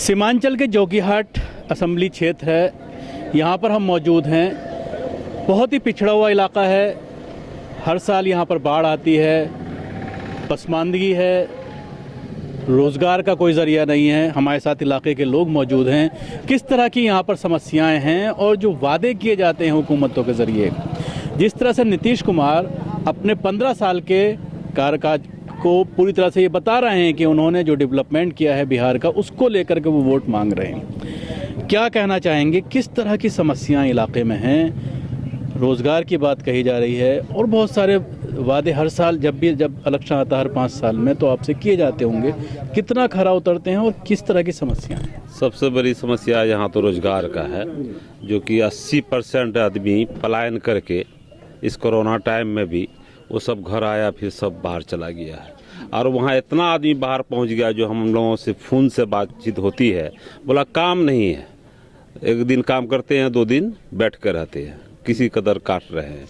सीमांचल के जोकीहाट असेंबली क्षेत्र है, यहाँ पर हम मौजूद हैं। बहुत ही पिछड़ा हुआ इलाका है। हर साल यहाँ पर बाढ़ आती है, पसमानदगी है, रोज़गार का कोई ज़रिया नहीं है। हमारे साथ इलाके के लोग मौजूद हैं। किस तरह की यहाँ पर समस्याएं हैं और जो वादे किए जाते हैं हुकूमतों के ज़रिए, जिस तरह से नीतीश कुमार अपने 15 साल के कार्यकाल को पूरी तरह से ये बता रहे हैं कि उन्होंने जो डेवलपमेंट किया है बिहार का, उसको लेकर के वो वोट मांग रहे हैं। क्या कहना चाहेंगे, किस तरह की समस्याएं इलाके में हैं? रोज़गार की बात कही जा रही है और बहुत सारे वादे हर साल जब इलेक्शन आता है हर 5 साल में, तो आपसे किए जाते होंगे। कितना खरा उतरते हैं और किस तरह की समस्या है? सबसे बड़ी समस्या यहाँ तो रोज़गार का है, जो कि 80% आदमी पलायन करके इस कोरोना टाइम में भी वो सब घर आया, फिर सब बाहर चला गया है। और वहाँ इतना आदमी बाहर पहुँच गया, जो हम लोगों से फ़ोन से बातचीत होती है, बोला काम नहीं है। एक दिन काम करते हैं, 2 दिन बैठ कर रहते हैं, किसी कदर काट रहे हैं।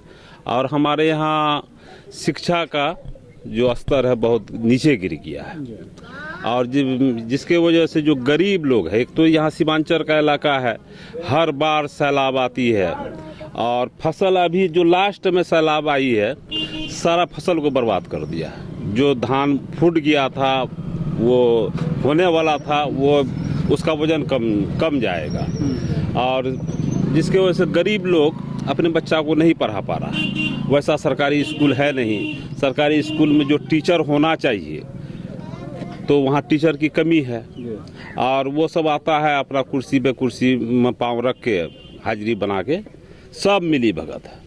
और हमारे यहाँ शिक्षा का जो स्तर है बहुत नीचे गिर गया है। और जिसके वजह से जो गरीब लोग हैं, एक तो यहाँ सीमांचल का इलाका है, हर बार सैलाब आती है। और फसल अभी जो लास्ट में सैलाब आई है, सारा फसल को बर्बाद कर दिया है। जो धान फूट गया था, वो होने वाला था, वो उसका वजन कम जाएगा। और जिसके वजह से गरीब लोग अपने बच्चा को नहीं पढ़ा पा रहा है। वैसा सरकारी स्कूल है नहीं। सरकारी स्कूल में जो टीचर होना चाहिए, तो वहाँ टीचर की कमी है। और वो सब आता है अपना कुर्सी पे कुर्सी में पाँव रख के हाजिरी बना के सब मिली भगत है।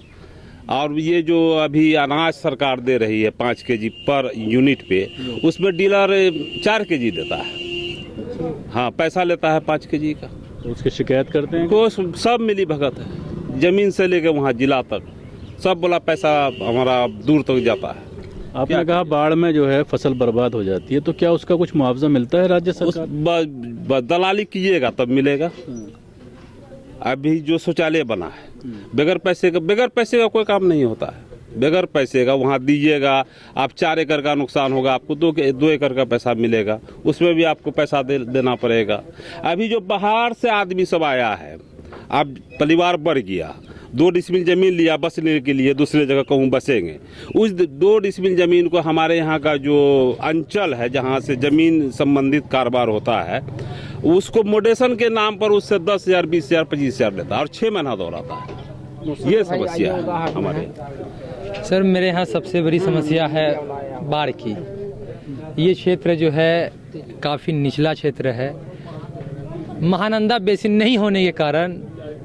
और ये जो अभी अनाज सरकार दे रही है 5 केजी पर यूनिट पे, उसमें डीलर 4 केजी देता है। हाँ, पैसा लेता है 5 केजी का। तो उसकी शिकायत करते हैं? तो सब मिली भगत है, ज़मीन से लेके वहाँ जिला तक सब बोला पैसा हमारा दूर तक जाता है। आपने कहा बाढ़ में जो है फसल बर्बाद हो जाती है, तो क्या उसका कुछ मुआवजा मिलता है राज्य सरकार? दलाली कीजिएगा तब मिलेगा। अभी जो शौचालय बना है, बगैर पैसे का कोई काम नहीं होता है। बगैर पैसे का वहाँ दीजिएगा, आप 4 एकड़ का नुकसान होगा, आपको 2 एकड़ का पैसा मिलेगा, उसमें भी आपको पैसा देना पड़ेगा। अभी जो बाहर से आदमी सब आया है, अब परिवार बढ़ गया, 2 डिसमिल ज़मीन लिया बसने के लिए, दूसरे जगह कहूँ बसेंगे। उस 2 डिसमिल ज़मीन को हमारे यहाँ का जो अंचल है, जहाँ से ज़मीन संबंधित कारोबार होता है, उसको मोडेशन के नाम पर उससे 10,000, 20,000, 25,000 लेता है और 6 महीना दोहराता है। ये समस्या है हमारे। सर, मेरे यहाँ सबसे बड़ी समस्या है बाढ़ की। ये क्षेत्र जो है काफ़ी निचला क्षेत्र है। महानंदा बेसिन नहीं होने के कारण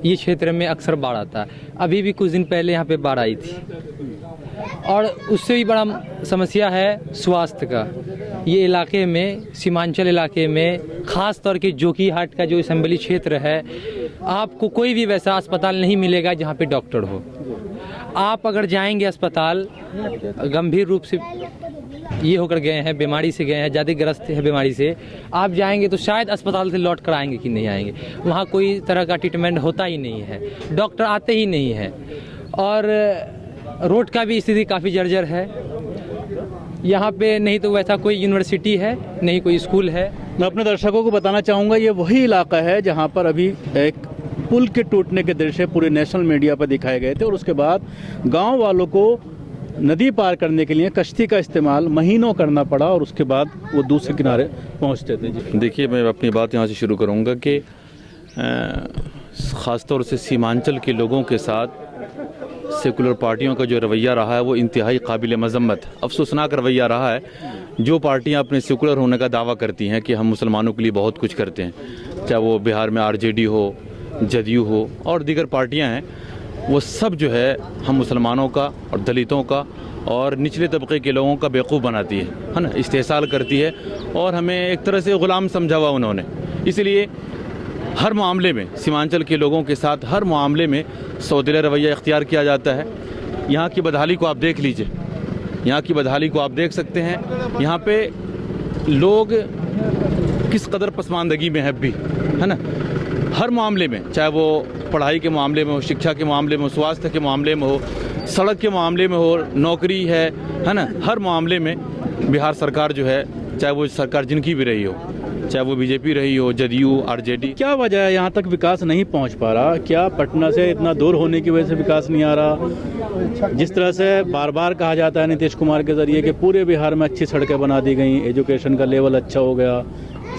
ये क्षेत्र में अक्सर बाढ़ आता है। अभी भी कुछ दिन पहले यहाँ पे बाढ़ आई थी। और उससे भी बड़ा समस्या है स्वास्थ्य का। ये इलाके में, सीमांचल इलाके में, ख़ास तौर के जोकीहाट का जो असेंबली क्षेत्र है, आपको कोई भी वैसा अस्पताल नहीं मिलेगा जहाँ पे डॉक्टर हो। आप अगर जाएंगे अस्पताल, गंभीर रूप से ये होकर गए हैं, बीमारी से गए हैं, ज़्यादा ग्रस्त है बीमारी से, आप जाएंगे तो शायद अस्पताल से लौट कर आएंगे कि नहीं आएंगे। वहाँ कोई तरह का ट्रीटमेंट होता ही नहीं है, डॉक्टर आते ही नहीं है। और रोड का भी स्थिति काफ़ी जर्जर है। यहाँ पे नहीं तो वैसा कोई यूनिवर्सिटी है, नहीं कोई स्कूल है। मैं अपने दर्शकों को बताना चाहूँगा, ये वही इलाका है जहाँ पर अभी एक पुल के टूटने के दृश्य पूरे नेशनल मीडिया पर दिखाए गए थे और उसके बाद गांव वालों को नदी पार करने के लिए कश्ती का इस्तेमाल महीनों करना पड़ा और उसके बाद वो दूसरे किनारे पहुंचते थे। जी देखिए, मैं अपनी बात यहाँ से शुरू करूँगा कि ख़ासतौर से सीमांचल के लोगों के साथ सेकुलर पार्टियों का जो रवैया रहा है वो इंतहाई काबिल मज़म्मत, अफसोसनाक रवैया रहा है। जो पार्टियाँ अपने सेकुलर होने का दावा करती हैं कि हम मुसलमानों के लिए बहुत कुछ करते हैं, चाहे वो बिहार में RJD हो, जदयू हो और दीगर पार्टियां हैं, वो सब जो है हम मुसलमानों का और दलितों का और निचले तबके के लोगों का बेवकूफ़ बनाती है ना, इस्तेहसाल करती है और हमें एक तरह से ग़ुलाम समझा हुआ उन्होंने। इसलिए हर मामले में सीमांचल के लोगों के साथ हर मामले में सौतेला रवैया इख्तियार किया जाता है। यहाँ की बदहाली को आप देख लीजिए, यहाँ की बदहाली को आप देख सकते हैं। यहाँ पे लोग किस कदर पसमानदगी में है भी, है ना, हर मामले में, चाहे वो पढ़ाई के मामले में हो, शिक्षा के मामले में हो, स्वास्थ्य के मामले में हो, सड़क के मामले में हो, नौकरी है ना, हर मामले में बिहार सरकार जो है, चाहे वो सरकार जिनकी भी रही हो, चाहे वो बीजेपी रही हो, जदयू, आरजेडी। क्या वजह है यहाँ तक विकास नहीं पहुँच पा रहा? क्या पटना से इतना दूर होने की वजह से विकास नहीं आ रहा? जिस तरह से बार बार कहा जाता है नीतीश कुमार के जरिए कि पूरे बिहार में अच्छी सड़कें बना दी गई, एजुकेशन का लेवल अच्छा हो गया,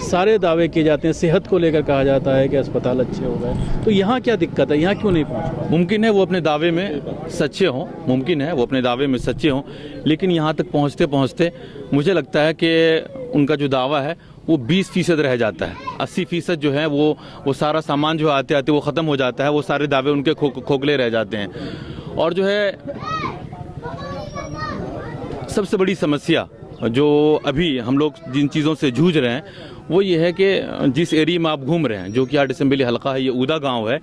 सारे दावे किए जाते हैं, सेहत को लेकर कहा जाता है कि अस्पताल अच्छे हो गए, तो यहाँ क्या दिक्कत है? यहाँ क्यों नहीं पहुँच पा? मुमकिन है वो अपने दावे में सच्चे हों, मुमकिन है वो अपने दावे में सच्चे हों, लेकिन यहाँ तक पहुँचते पहुँचते मुझे लगता है कि उनका जो दावा है वो 20% रह जाता है। 80% जो है वो सारा सामान जो आते आते वो ख़त्म हो जाता है, वो सारे दावे उनके खोखले रह जाते हैं। और जो है सबसे बड़ी समस्या जो अभी हम लोग जिन चीज़ों से जूझ रहे हैं वो ये है कि जिस एरिया में आप घूम रहे हैं, जो कि 8 असेंबली हल्का है, ये ऊदा गांव है,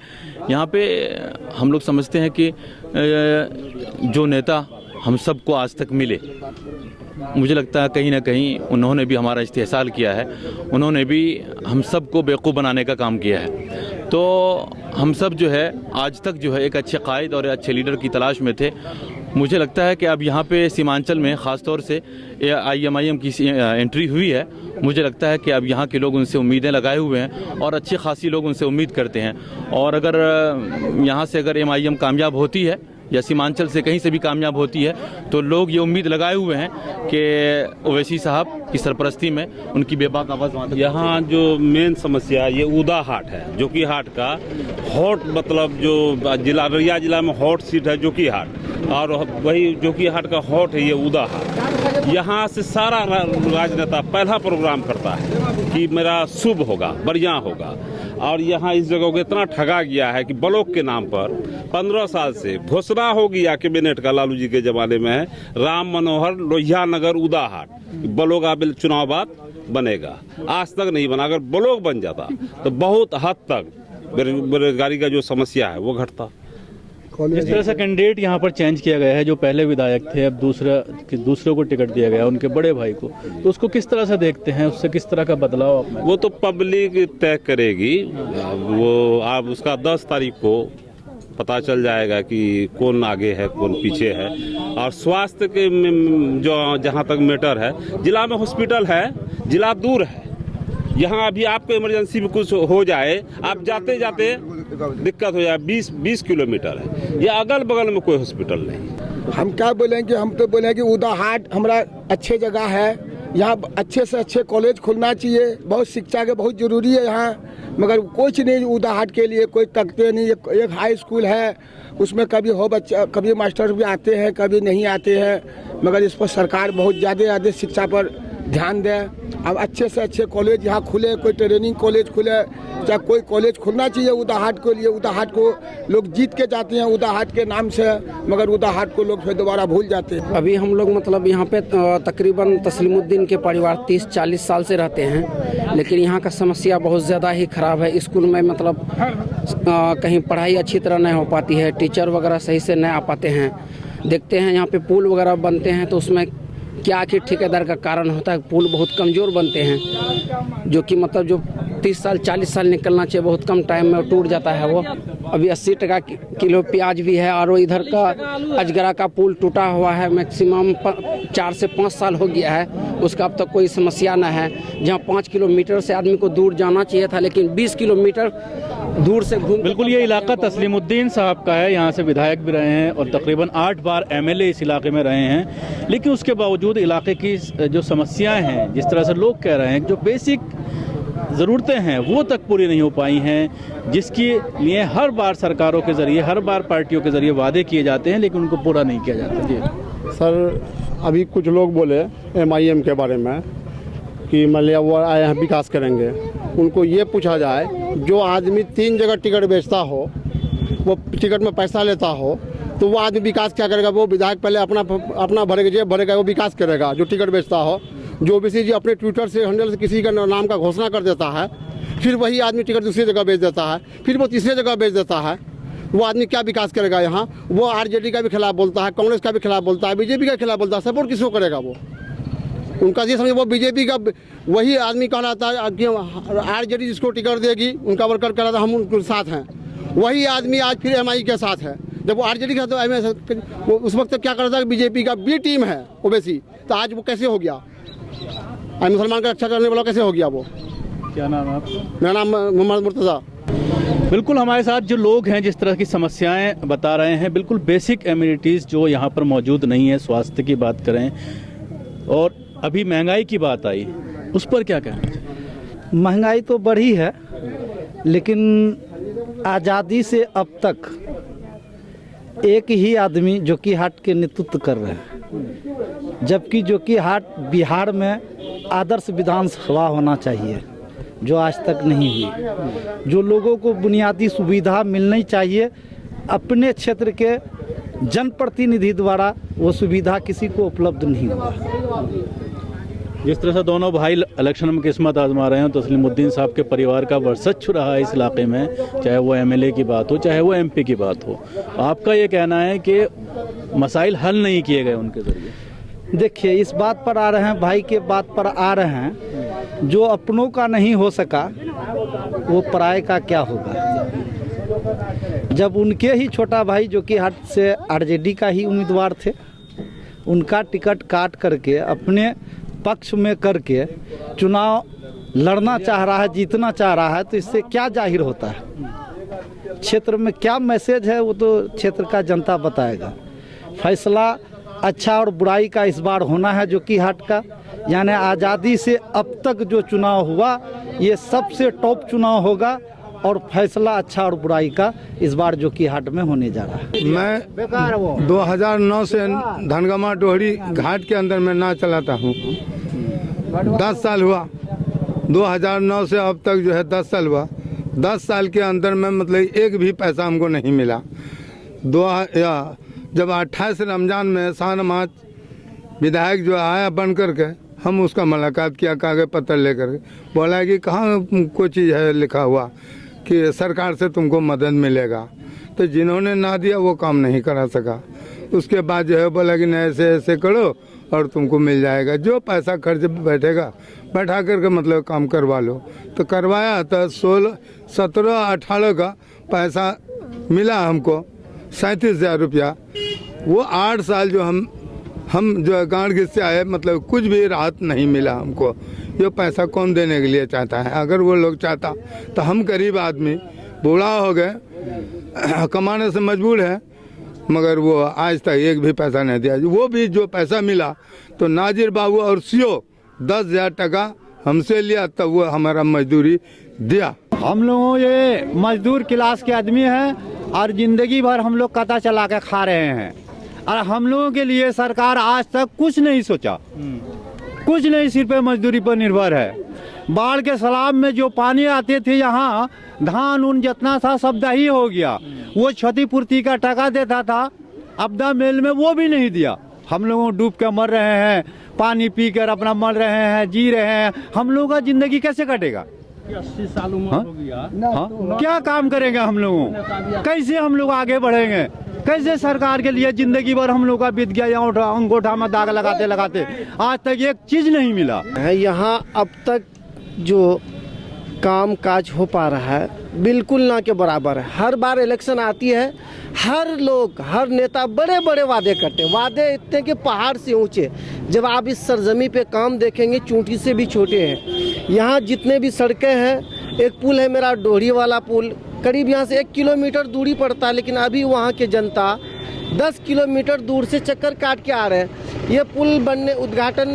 यहाँ पे हम लोग समझते हैं कि जो नेता हम सबको आज तक मिले, मुझे लगता है कहीं ना कहीं उन्होंने भी हमारा इस्तेहसाल किया है, उन्होंने भी हम सबको बेवकूफ़ बनाने का काम किया है। तो हम सब जो है आज तक जो है एक अच्छे कायद और अच्छे लीडर की तलाश में थे। मुझे लगता है कि अब यहाँ पे सीमांचल में ख़ास तौर से IMIM की एंट्री हुई है। मुझे लगता है कि अब यहाँ के लोग उनसे उम्मीदें लगाए हुए हैं और अच्छी खासी लोग उनसे उम्मीद करते हैं। और अगर यहाँ से अगर MIM कामयाब होती है या सीमांचल से कहीं से भी कामयाब होती है तो लोग ये उम्मीद लगाए हुए हैं कि ओवैसी साहब की सरपरस्ती में उनकी बेबाक आवाज़ वहाँ तक। यहाँ जो मेन समस्या ये ऊदा हाट है, जो कि हाट का हॉट, मतलब जो जिला अररिया जिला में हॉट सीट है जो कि हाट, और वही जो कि हाट का हॉट है ये ऊदा हाट। यहाँ से सारा राजनेता पहला प्रोग्राम करता है कि मेरा शुभ होगा, बढ़िया होगा। और यहाँ इस जगह को इतना ठगा गया है कि ब्लॉक के नाम पर 15 साल से घोषणा हो गया कैबिनेट का, लालू जी के ज़माने में है, राम मनोहर लोहिया नगर ऊदा हाट ब्लॉक अब चुनाव बाद बनेगा। आज तक नहीं बना। अगर ब्लॉक बन जाता तो बहुत हद तक बेरोजगारी का जो समस्या है वो घटता। जिस तरह से कैंडिडेट यहाँ पर चेंज किया गया है, जो पहले विधायक थे अब दूसरे को टिकट दिया गया, उनके बड़े भाई को, तो उसको किस तरह से देखते हैं? उससे किस तरह का बदलाव? वो तो पब्लिक तय करेगी। वो आप उसका 10 तारीख को पता चल जाएगा कि कौन आगे है कौन पीछे है। और स्वास्थ्य के जो जहाँ तक मैटर है, जिला में हॉस्पिटल है, जिला दूर है। यहाँ अभी आपको इमरजेंसी में कुछ हो जाए, आप जाते जाते दिक्कत हो जाए, 20 किलोमीटर है, या अगल बगल में कोई हॉस्पिटल नहीं। हम क्या बोलेंगे? हम तो बोलेंगे ऊदा हाट हमारा अच्छे जगह है, यहाँ अच्छे से अच्छे कॉलेज खुलना चाहिए, बहुत शिक्षा के बहुत जरूरी है यहाँ, मगर कुछ नहीं ऊदा हाट के लिए कोई तकते नहीं। एक हाई स्कूल है, उसमें कभी हो बच्चा, कभी मास्टर भी आते हैं, कभी नहीं आते हैं, मगर इस पर सरकार बहुत ज़्यादा शिक्षा पर ध्यान दे। अब अच्छे से अच्छे कॉलेज यहाँ खुले, कोई ट्रेनिंग कॉलेज खुले, चाहे कोई कॉलेज खुलना चाहिए ऊदा हाट के लिए। ऊदा हाट को लोग जीत के जाते हैं ऊदा हाट के नाम से, मगर ऊदा हाट को लोग फिर दोबारा भूल जाते हैं। अभी हम लोग मतलब यहाँ पे तकरीबन तस्लीमुद्दीन के परिवार 30-40 साल से रहते हैं, लेकिन यहाँ का समस्या बहुत ज़्यादा ही ख़राब है। स्कूल में मतलब कहीं पढ़ाई अच्छी तरह नहीं हो पाती है, टीचर वगैरह सही से नहीं आ पाते हैं। देखते हैं यहाँ पे पुल वगैरह बनते हैं तो उसमें क्या आखिर ठेकेदार का कारण होता है, पुल बहुत कमज़ोर बनते हैं, जो कि मतलब जो 30 साल 40 साल निकलना चाहिए बहुत कम टाइम में टूट जाता है वो। अभी 80 टका किलो प्याज भी है, और इधर का अजगरा का पुल टूटा हुआ है, मैक्सिमम 4 से 5 साल हो गया है, उसका अब तक कोई समस्या न है। जहाँ 5 किलोमीटर से आदमी को दूर जाना चाहिए था, लेकिन 20 किलोमीटर दूर से घूम। बिल्कुल, ये इलाका तस्लीमुद्दीन साहब का है, यहाँ से विधायक भी रहे हैं और तकरीबन 8 बार MLA इस इलाके में रहे हैं, लेकिन उसके बावजूद इलाके की जो समस्याएं हैं, जिस तरह से लोग कह रहे हैं, जो बेसिक ज़रूरतें हैं वो तक पूरी नहीं हो पाई हैं, जिसके लिए हर बार सरकारों के ज़रिए, हर बार पार्टियों के ज़रिए वादे किए जाते हैं, लेकिन उनको पूरा नहीं किया जाता। जी सर, अभी कुछ लोग बोले MIM के बारे में कि मतलब वो आए हैं विकास करेंगे। उनको ये पूछा जाए, जो आदमी 3 जगह टिकट बेचता हो, वो टिकट में पैसा लेता हो, तो वो आदमी विकास क्या करेगा? वो विधायक पहले अपना भरेगा, जेब भरेगा, वो विकास करेगा। जो टिकट बेचता हो, जो OBC जी अपने ट्विटर से हैंडल से किसी का नाम का घोषणा कर देता है, फिर वही आदमी टिकट दूसरी जगह बेच देता है, फिर वो तीसरी जगह बेच देता है, वो आदमी क्या विकास करेगा? यहाँ वो RJD का भी खिलाफ बोलता है, कांग्रेस का भी खिलाफ बोलता है, BJP का खिलाफ बोलता है, सपोर्ट किसको करेगा? वो उनका ये समझे, वो BJP का वही आदमी कहलाता है कि RJD जिसको टिकट देगी उनका वर्कर कहलाता है, हम उनके साथ हैं। वही आदमी आज फिर MI के साथ है। जब वो RJD का तो उस वक्त क्या करता है, BJP का B टीम है OBC, तो आज वो कैसे हो गया? मुसलमान का रक्षा करने वाला कैसे हो गया? वो क्या नाम है आपका? मेरा नाम मोहम्मद मुर्तज़ा। बिल्कुल हमारे साथ जो लोग हैं जिस तरह की समस्याएं बता रहे हैं, बिल्कुल बेसिक एमिनिटीज़ जो यहाँ पर मौजूद नहीं है, स्वास्थ्य की बात करें और अभी महंगाई की बात आई, उस पर क्या कहना? महंगाई तो बढ़ी है, लेकिन आज़ादी से अब तक एक ही आदमी जोकीहाट के नेतृत्व कर रहे हैं, जबकि जोकीहाट बिहार में आदर्श विधानसभा होना चाहिए, जो आज तक नहीं हुई। जो लोगों को बुनियादी सुविधा मिलनी चाहिए, अपने क्षेत्र के जनप्रतिनिधि द्वारा वो सुविधा किसी को उपलब्ध नहीं हुआ। जिस तरह से दोनों भाई इलेक्शन में किस्मत आजमा रहे हैं, तस्लीमुद्दीन साहब के परिवार का वर्चस्व रहा है इस इलाके में, चाहे वो एमएलए की बात हो, चाहे वो एमपी की बात हो। आपका ये कहना है कि मसाइल हल नहीं किए गए उनके जरिए? देखिए, इस बात पर आ रहे हैं, भाई के बात पर आ रहे हैं, जो अपनों का नहीं हो सका वो पराये का क्या होगा। जब उनके ही छोटा भाई जोकीहाट से आरजेडी का ही उम्मीदवार थे, उनका टिकट काट करके अपने पक्ष में करके चुनाव लड़ना चाह रहा है, जीतना चाह रहा है, तो इससे क्या जाहिर होता है? क्षेत्र में क्या मैसेज है वो तो क्षेत्र का जनता बताएगा। फैसला अच्छा और बुराई का इस बार होना है जोकीहाट का, यानी आज़ादी से अब तक जो चुनाव हुआ ये सबसे टॉप चुनाव होगा और फैसला अच्छा और बुराई का इस बार जोकीहाट में होने जा रहा है। मैं 2009 से धनगमा डोहरी घाट के अंदर में नाव चलाता हूँ। 10 साल हुआ, 2009 से अब तक जो है 10 साल हुआ। 10 साल के अंदर में मतलब एक भी पैसा हमको नहीं मिला। जब 28 रमजान में शाह नवाज विधायक जो आया बन करके, हम उसका मुलाकात किया कागज पत्र लेकर के, बोला कि कहाँ कोई चीज़ है लिखा हुआ कि सरकार से तुमको मदद मिलेगा, तो जिन्होंने ना दिया वो काम नहीं करा सका। उसके बाद जो है बोला कि नहीं ऐसे ऐसे करो और तुमको मिल जाएगा, जो पैसा खर्च बैठेगा बैठा करके मतलब काम करवा लो। तो करवाया तो 16, 17, 18 का पैसा मिला हमको 37,000 रुपया। वो 8 साल जो हम जो गांड घिस से आए, मतलब कुछ भी राहत नहीं मिला हमको। ये पैसा कौन देने के लिए चाहता है? अगर वो लोग चाहता तो हम गरीब आदमी बूढ़ा हो गए, कमाने से मजबूर है, मगर वो आज तक एक भी पैसा नहीं दिया। वो भी जो पैसा मिला तो नाजिर बाबू और सीओ 10,000 टका हमसे लिया, तब वो हमारा मजदूरी दिया। हम लोग ये मजदूर क्लास के आदमी हैं और ज़िंदगी भर हम लोग कता चला के खा रहे हैं, और हम लोगों के लिए सरकार आज तक कुछ नहीं सोचा, कुछ नहीं, सिर्फ मजदूरी पर निर्भर है। बाढ़ के सैलाब में जो पानी आते थे यहाँ, धान उन जितना था सब दही हो गया। वो क्षतिपूर्ति का टका देता था, आपदा मेल में वो भी नहीं दिया। हम लोग डूब के मर रहे हैं, पानी पी कर अपना मर रहे हैं, जी रहे हैं। हम लोगों का जिंदगी कैसे कटेगा? 80 साल उम्र हो गया। हाँ? क्या काम करेंगे हम लोगों? कैसे हम लोग आगे बढ़ेंगे? कैसे सरकार के लिए जिंदगी भर हम लोग का बीत गया, अंगूठा में दाग लगाते लगाते आज तक एक चीज नहीं मिला है। यहाँ अब तक जो काम काज हो पा रहा है बिल्कुल ना के बराबर है। हर बार इलेक्शन आती है, हर लोग, हर नेता बड़े बड़े वादे करते हैं, वादे इतने कि पहाड़ से ऊंचे। जब आप इस सरजमी पे काम देखेंगे, चूंटी से भी छोटे हैं। यहाँ जितने भी सड़कें हैं, एक पुल है मेरा डोहरी वाला पुल, करीब यहाँ से 1 किलोमीटर दूरी पड़ता है, लेकिन अभी वहाँ के जनता 10 किलोमीटर दूर से चक्कर काट के आ रहे हैं। ये पुल बनने उद्घाटन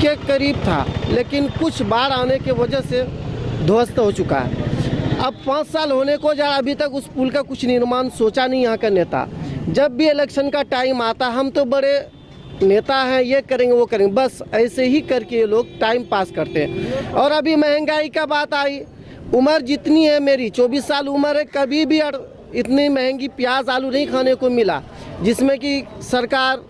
के करीब था, लेकिन कुछ बाढ़ आने की वजह से ध्वस्त हो चुका है। अब 5 साल होने को जा, अभी तक उस पुल का कुछ निर्माण सोचा नहीं यहाँ का नेता। जब भी इलेक्शन का टाइम आता, हम तो बड़े नेता हैं, ये करेंगे वो करेंगे, बस ऐसे ही करके ये लोग टाइम पास करते हैं। और अभी महंगाई का बात आई, उम्र जितनी है मेरी 24 साल उम्र है, कभी भी इतनी महंगी प्याज आलू नहीं खाने को मिला। जिसमें कि सरकार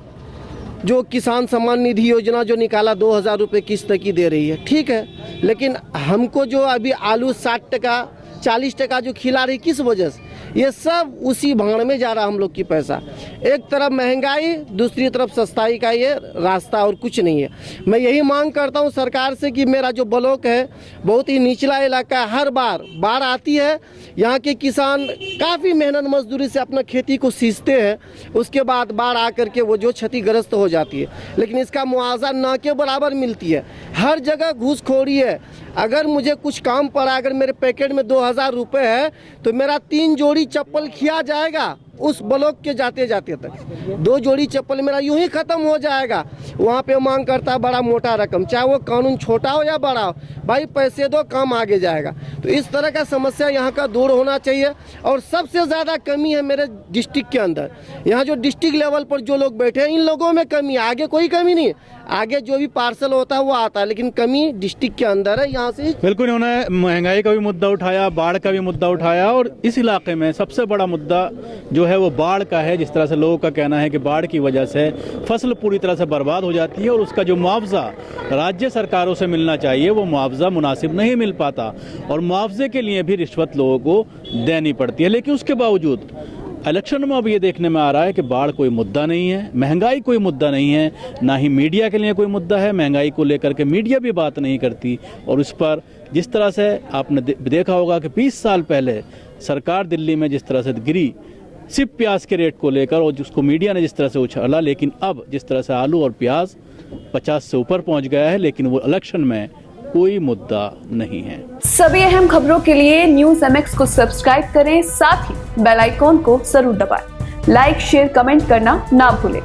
जो किसान सम्मान निधि योजना जो निकाला 2,000 रुपये किस्त की दे रही है, ठीक है, लेकिन हमको जो अभी आलू 60 टका 40 टका जो खिला रही, किस वजह से? ये सब उसी भाड़ में जा रहा हम लोग की पैसा। एक तरफ महंगाई, दूसरी तरफ सस्ताई का ये रास्ता, और कुछ नहीं है। मैं यही मांग करता हूँ सरकार से कि मेरा जो ब्लॉक है बहुत ही निचला इलाका है, हर बार बाढ़ आती है, यहाँ के किसान काफ़ी मेहनत मजदूरी से अपना खेती को सींचते हैं, उसके बाद बाढ़ आकर के वो जो क्षतिग्रस्त हो जाती है, लेकिन इसका मुआवजा ना के बराबर मिलती है। हर जगह घूसखोरी है। अगर मुझे कुछ काम पड़ा, अगर मेरे पैकेट में 2000 रुपये है तो मेरा 3 जोड़ी चप्पल खिया जाएगा उस ब्लॉक के जाते जाते तक। 2 जोड़ी चप्पल मेरा यूं ही ख़त्म हो जाएगा। वहाँ पे मांग करता है बड़ा मोटा रकम, चाहे वो कानून छोटा हो या बड़ा हो, भाई पैसे दो, काम आगे जाएगा। तो इस तरह का समस्या यहाँ का दूर होना चाहिए। और सबसे ज़्यादा कमी है मेरे डिस्ट्रिक्ट के अंदर, यहाँ जो डिस्ट्रिक्ट लेवल पर जो लोग बैठे हैं इन लोगों में कमी है, आगे कोई कमी नहीं है। आगे जो भी पार्सल होता है वो आता है, लेकिन कमी डिस्ट्रिक्ट के अंदर है। यहाँ से बिल्कुल उन्होंने महंगाई का भी मुद्दा उठाया, बाढ़ का भी मुद्दा उठाया, और इस इलाके में सबसे बड़ा मुद्दा जो है वो बाढ़ का है। जिस तरह से लोगों का कहना है कि बाढ़ की वजह से फसल पूरी तरह से बर्बाद हो जाती है और उसका जो मुआवजा राज्य सरकारों से मिलना चाहिए वो मुआवजा मुनासिब नहीं मिल पाता, और मुआवजे के लिए भी रिश्वत लोगों को देनी पड़ती है। लेकिन उसके बावजूद इलेक्शन में अब ये देखने में आ रहा है कि बाढ़ कोई मुद्दा नहीं है, महंगाई कोई मुद्दा नहीं है, ना ही मीडिया के लिए कोई मुद्दा है। महंगाई को लेकर के मीडिया भी बात नहीं करती, और उस पर जिस तरह से आपने देखा होगा कि 20 साल पहले सरकार दिल्ली में जिस तरह से गिरी सिर्फ प्याज के रेट को लेकर, और जिसको मीडिया ने जिस तरह से उछाला, लेकिन अब जिस तरह से आलू और प्याज 50 से ऊपर पहुंच गया है, लेकिन वो इलेक्शन में कोई मुद्दा नहीं है। सभी अहम खबरों के लिए न्यूज़ MX को सब्सक्राइब करें, साथ ही बेल आइकॉन को जरूर दबाएं। लाइक, शेयर, कमेंट करना ना भूलें।